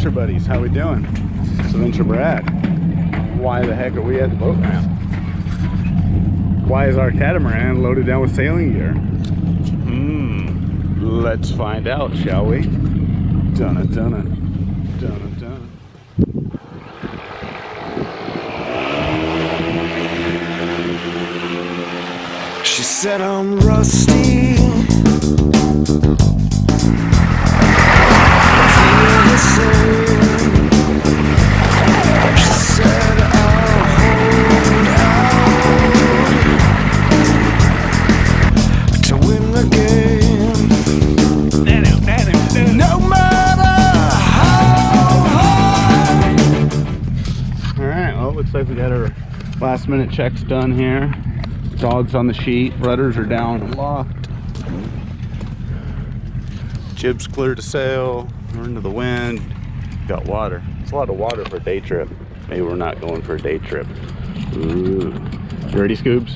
adventure buddies, how we doing? It's Adventure Brad. Why the heck are we at the boat ramp? Why is our catamaran loaded down with sailing gear? Let's find out, shall we? Dunna dunna, dunna dunna. She said I'm rusty. Looks like we got our last minute checks done here. Dogs on the sheet, rudders are down and locked. Jib's clear to sail. We're into the wind. Got water. It's a lot of water for a day trip. Maybe we're not going for a day trip. Ooh. You ready, Scoobs?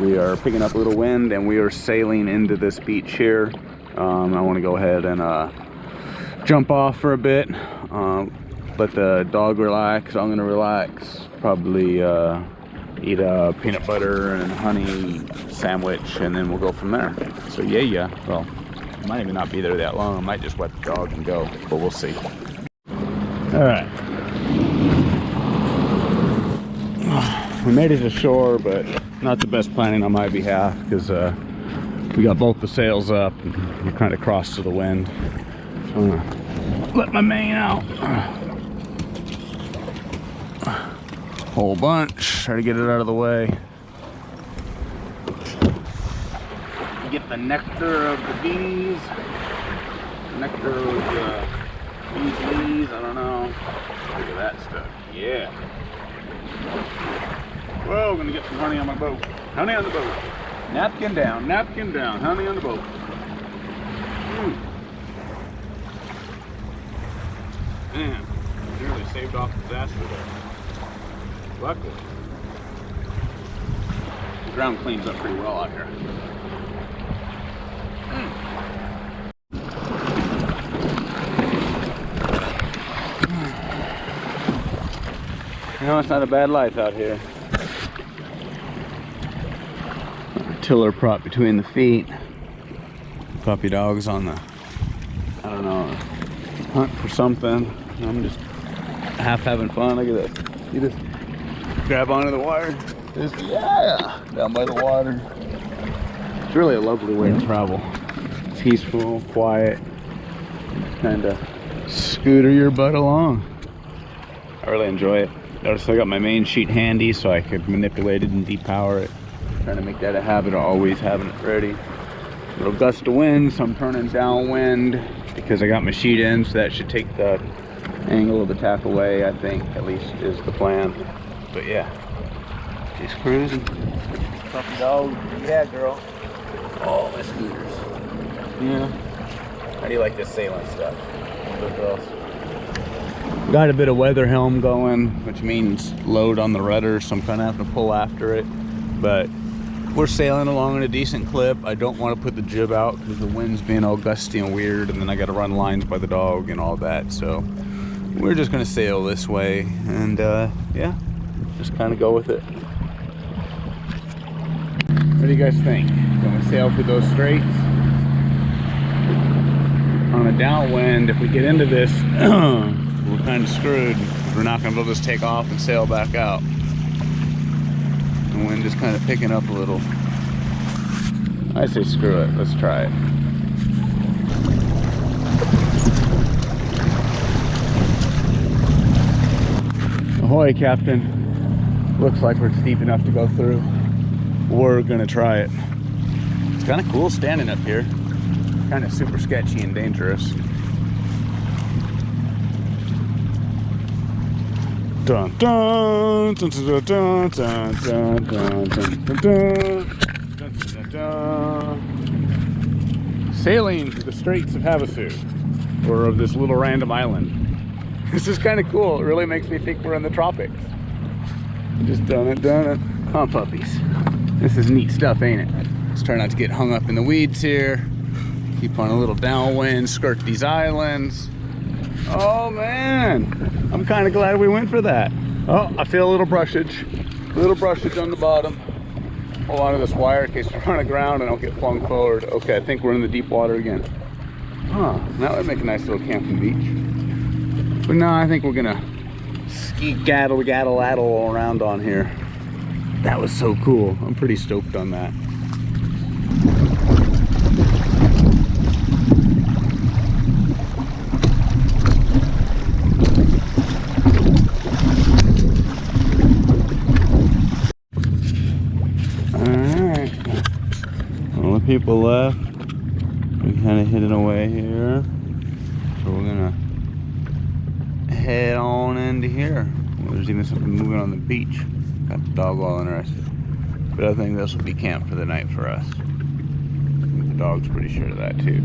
We are picking up a little wind and we are sailing into this beach here. I want to go ahead and jump off for a bit, let the dog relax. I'm going to relax, probably eat a peanut butter and honey sandwich, and then we'll go from there. So yeah, well, I might even not be there that long. I might just wet the dog and go, but we'll see. All right. We made it ashore, but not the best planning on my behalf, because we got both the sails up and we're kind of cross to the wind. So I'm gonna let my mane out. Whole bunch, try to get it out of the way. Get the nectar of the bees. Nectar of the bees, I don't know. Look at that stuff, yeah. Whoa, I'm gonna get some honey on my boat. Honey on the boat. Napkin down, honey on the boat. Man, nearly saved off disaster there. Luckily. The ground cleans up pretty well out here. You know, it's not a bad life out here. Tiller prop between the feet. Puppy dog's on the, I don't know, hunt for something. I'm just half having fun. Look at this. You just grab onto the wire. Just, yeah, down by the water. It's really a lovely way to travel. Peaceful, quiet, kind of scooter your butt along. I really enjoy it. Notice I got my main sheet handy so I could manipulate it and depower it. Trying to make that a habit of always having it ready. Little gust of wind, so I'm turning downwind because I got my sheet in, so that should take the angle of the tack away, I think, at least is the plan. But yeah, just cruising. Puppy dog, yeah girl. Oh, my scooters. Yeah. How do you like this sailing stuff? Good girls. Got a bit of weather helm going, which means load on the rudder, so I'm kind of having to pull after it. But we're sailing along at a decent clip. I don't want to put the jib out because the wind's being all gusty and weird, and then I got to run lines by the dog and all that. So we're just going to sail this way, and yeah, just kind of go with it. What do you guys think? Can we sail through those straits? On a downwind, if we get into this, we're kind of screwed. We're not going to be able to just take off and sail back out. The wind is kind of picking up a little. I say screw it, let's try it. Ahoy, Captain. Looks like we're deep enough to go through. We're gonna try it. It's kind of cool standing up here. Kind of super sketchy and dangerous. Dun dun dun dun dun dun dun dun dun dun dun. sailing through the Straits of Havasu, or of this little random island. This is kind of cool. It really makes me think we're in the tropics. Just done it. Huh, puppies? This is neat stuff, ain't it? Let's try not to get hung up in the weeds here. Keep on a little downwind, skirt these islands. Oh man, I'm kind of glad we went for that. Oh, I feel a little brushage on the bottom. Hold on to this wire in case we run aground and I don't get flung forward. Okay, I think we're in the deep water again. Huh, that would make a nice little camping beach. But no, I think we're gonna ski gaddle around on here. That was so cool. I'm pretty stoked on that. People left. We're kind of heading away here, so we're gonna head on into here. There's even something moving on the beach. Got the dog all interested, but I think this will be camp for the night for us. I think the dog's pretty sure of that too.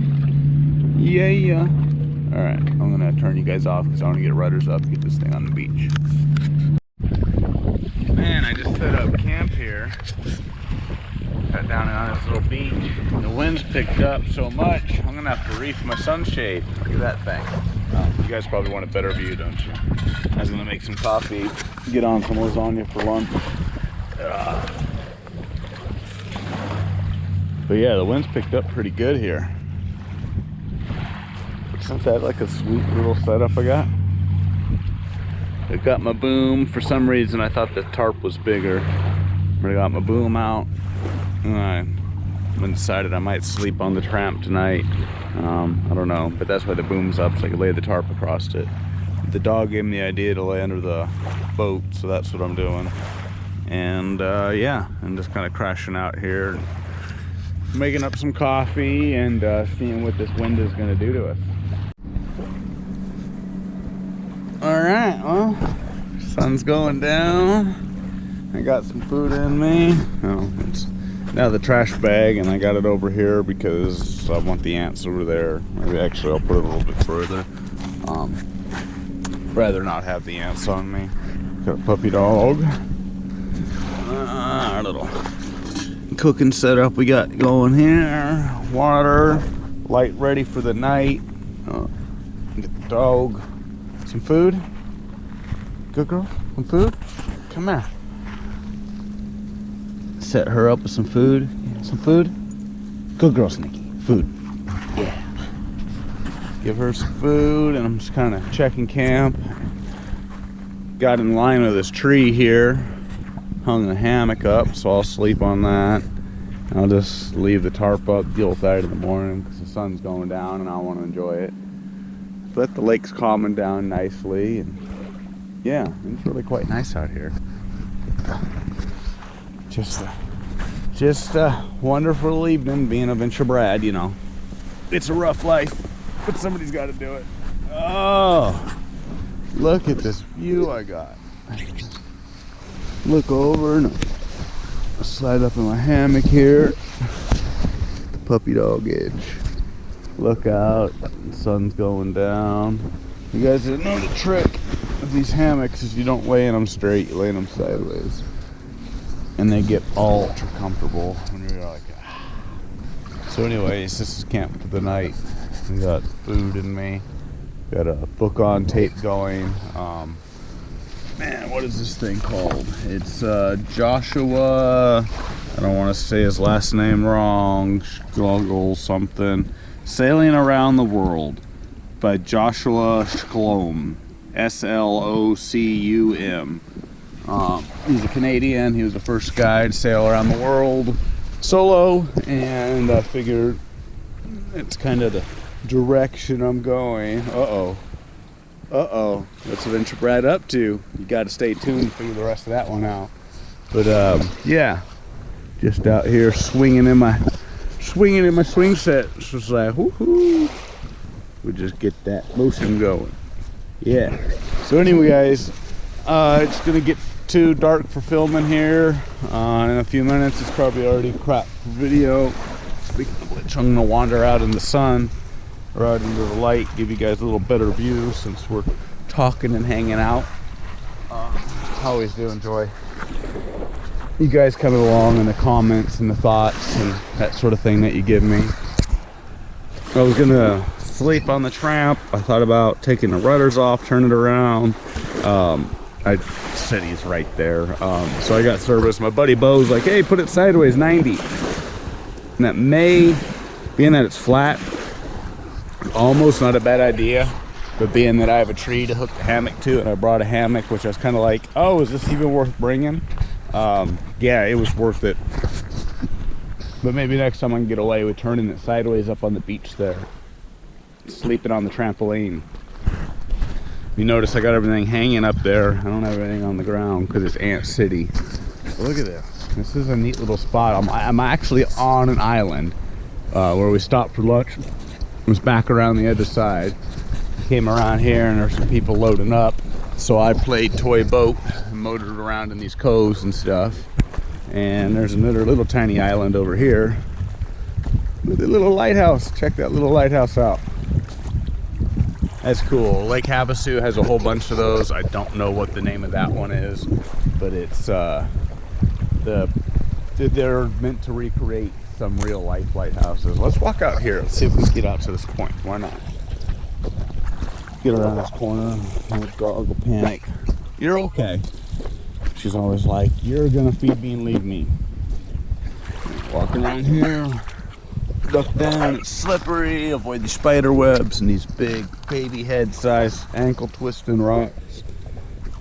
Yeah. All right, I'm gonna turn you guys off because I want to get rudders up, get this thing on the beach. Man, I just set up camp here. Got down on this little beach. The wind's picked up so much, I'm gonna have to reef my sunshade. Look at that thing. Oh, you guys probably want a better view, don't you? I was gonna make some coffee, get on some lasagna for lunch. But yeah, the wind's picked up pretty good here. Isn't that like a sweet little setup I got? I got my boom. For some reason, I thought the tarp was bigger. But I got my boom out. I decided I might sleep on the tramp tonight. I don't know, but that's why the boom's up, so I can lay the tarp across it. The dog gave me the idea to lay under the boat, so that's what I'm doing. And yeah, I'm just kind of crashing out here, making up some coffee and seeing what this wind is going to do to us. All right, well, sun's going down. I got some food in me. Oh, it's now the trash bag, and I got it over here because I want the ants over there. Maybe actually I'll put it a little bit further. Rather not have the ants on me. Got a puppy dog. Our little cooking setup we got going here. Water, light ready for the night. Get the dog some food. Good girl, some food. Come here. Set her up with some food. Some food. Good girl, Sneaky. Food. Yeah. Give her some food, and I'm just kind of checking camp. Got in line with this tree here. Hung the hammock up, so I'll sleep on that. I'll just leave the tarp up, deal with that in the morning because the sun's going down and I want to enjoy it. But the lake's calming down nicely, and yeah, it's really quite nice out here. Just a wonderful evening being a Venture Brad, you know. It's a rough life, but somebody's got to do it. Oh, look at this view I got. Look over and I'll slide up in my hammock here. The puppy dog edge. Look out, the sun's going down. You guys didn't know the trick of these hammocks is you don't lay in them straight, you lay in them sideways. And they get all ultra comfortable when you're like, ah. So anyways, this is camp for the night. We got food in me. Got a book on tape going. Man, what is this thing called? It's Joshua, I don't want to say his last name wrong, Schlegel something. Sailing Around the World by Joshua Slocum. S-L-O-C-U-M. He's a Canadian. He was the first guy to sail around the world solo, and I figured it's kind of the direction I'm going. What's Venture Brad up to? You got to stay tuned to figure the rest of that one out. But yeah, just out here swinging in my swing set. It's just like woohoo! We just get that motion going. Yeah. So anyway, guys, it's gonna get too dark for filming here. In a few minutes, it's probably already crap for video. Speaking of which, I'm gonna wander out in the sun, or out into the light, give you guys a little better view since we're talking and hanging out. I always do enjoy you guys coming along and the comments and the thoughts and that sort of thing that you give me. I was gonna sleep on the tramp. I thought about taking the rudders off, turn it around. City's right there. So I got service. My buddy Bo's like, hey, put it sideways 90. And that may, being that it's flat, almost not a bad idea. But being that I have a tree to hook the hammock to, and I brought a hammock, which I was kind of like, oh, is this even worth bringing? Yeah, it was worth it. But maybe next time I can get away with turning it sideways up on the beach there. Sleeping on the trampoline. You notice I got everything hanging up there. I don't have anything on the ground because it's Ant City. But look at this. This is a neat little spot. I'm actually on an island where we stopped for lunch. It was back around the other side. Came around here and there's some people loading up. So I played toy boat and motored around in these coves and stuff. And there's another little tiny island over here with a little lighthouse. Check that little lighthouse out. That's cool. Lake Havasu has a whole bunch of those. I don't know what the name of that one is, but it's they're meant to recreate some real life lighthouses. Let's walk out here. Let's see if we can get out to this point. Why not? Get around this corner. My dog will panic. You're okay. She's always like, you're gonna feed me and leave me. Walk around here. Duck down, it's slippery, avoid the spider webs and these big baby head size ankle twisting rocks.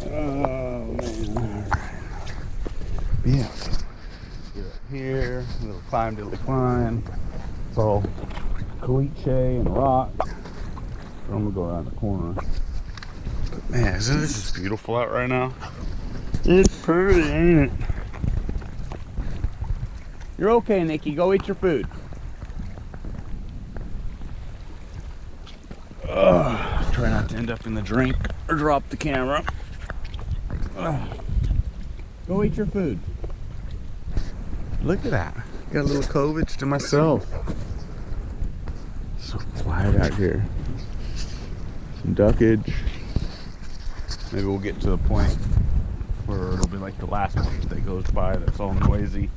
Oh man. Yeah. Get up here, a little climb till we climb. It's all caliche and rock. So I'm gonna go around the corner. But man, isn't this just beautiful out right now? It's pretty, ain't it? You're okay, Nikki. Go eat your food. Try not to end up in the drink or drop the camera. Go eat your food. Look at that. Got a little covage to myself. So quiet out here. Some duckage. Maybe we'll get to the point where it'll be like the last place that goes by that's all noisy.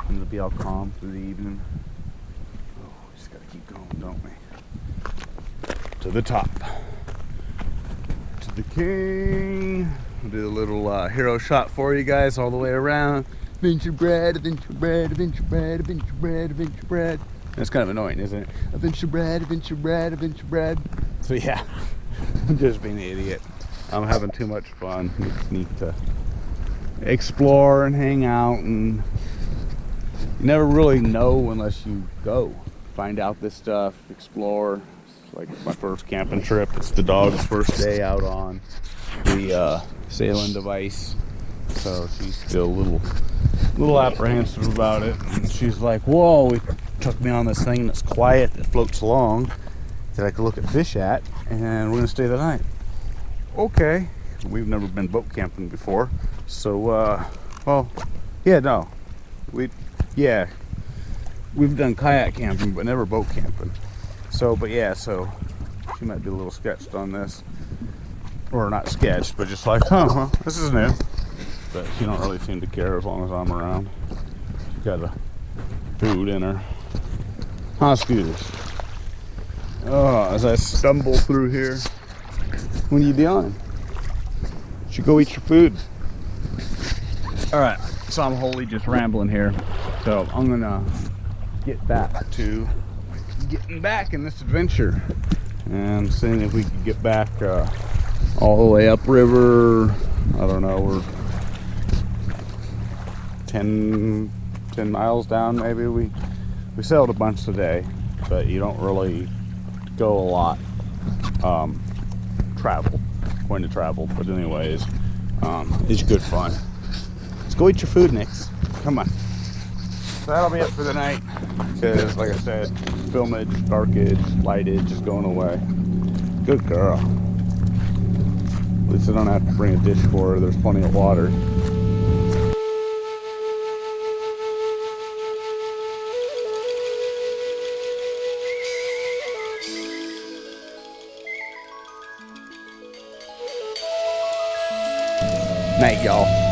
And it'll be all calm through the evening. Oh, we just gotta keep going, don't we? To the top. To the king. I'll do a little hero shot for you guys all the way around. Adventure bread, adventure bread, adventure bread, adventure bread, adventure bread. That's kind of annoying, isn't it? Adventure bread, adventure bread, adventure bread. So yeah, I'm just being an idiot. I'm having too much fun. It's neat to explore and hang out, and you never really know unless you go. Find out this stuff, explore. It's like my first camping trip. It's the dog's first day out on the sailing device. So she's still a little apprehensive about it. And she's like, whoa, he took me on this thing that's quiet, that floats along, that I could look at fish at, and we're gonna stay the night. Okay. We've never been boat camping before. So, well, yeah, no. We've done kayak camping, but never boat camping. So, but yeah, so she might be a little sketched on this. Or not sketched, but just like, huh, this is new. But she don't really seem to care as long as I'm around. She's got a food in her. Huh, Scooters? Oh, as I stumble through here. What are you doing? You should go eat your food. Alright, so I'm wholly just rambling here. So I'm gonna get back to getting back in this adventure. And seeing if we can get back all the way upriver. I don't know, we're 10 miles down maybe. We sailed a bunch today, but you don't really go a lot. Point to travel, but anyways, it's good fun. Let's go eat your food next. Come on. So that'll be it for the night, because like I said, filmage, darkage, lightage is going away. Good girl. At least I don't have to bring a dish for her. There's plenty of water. Night, y'all.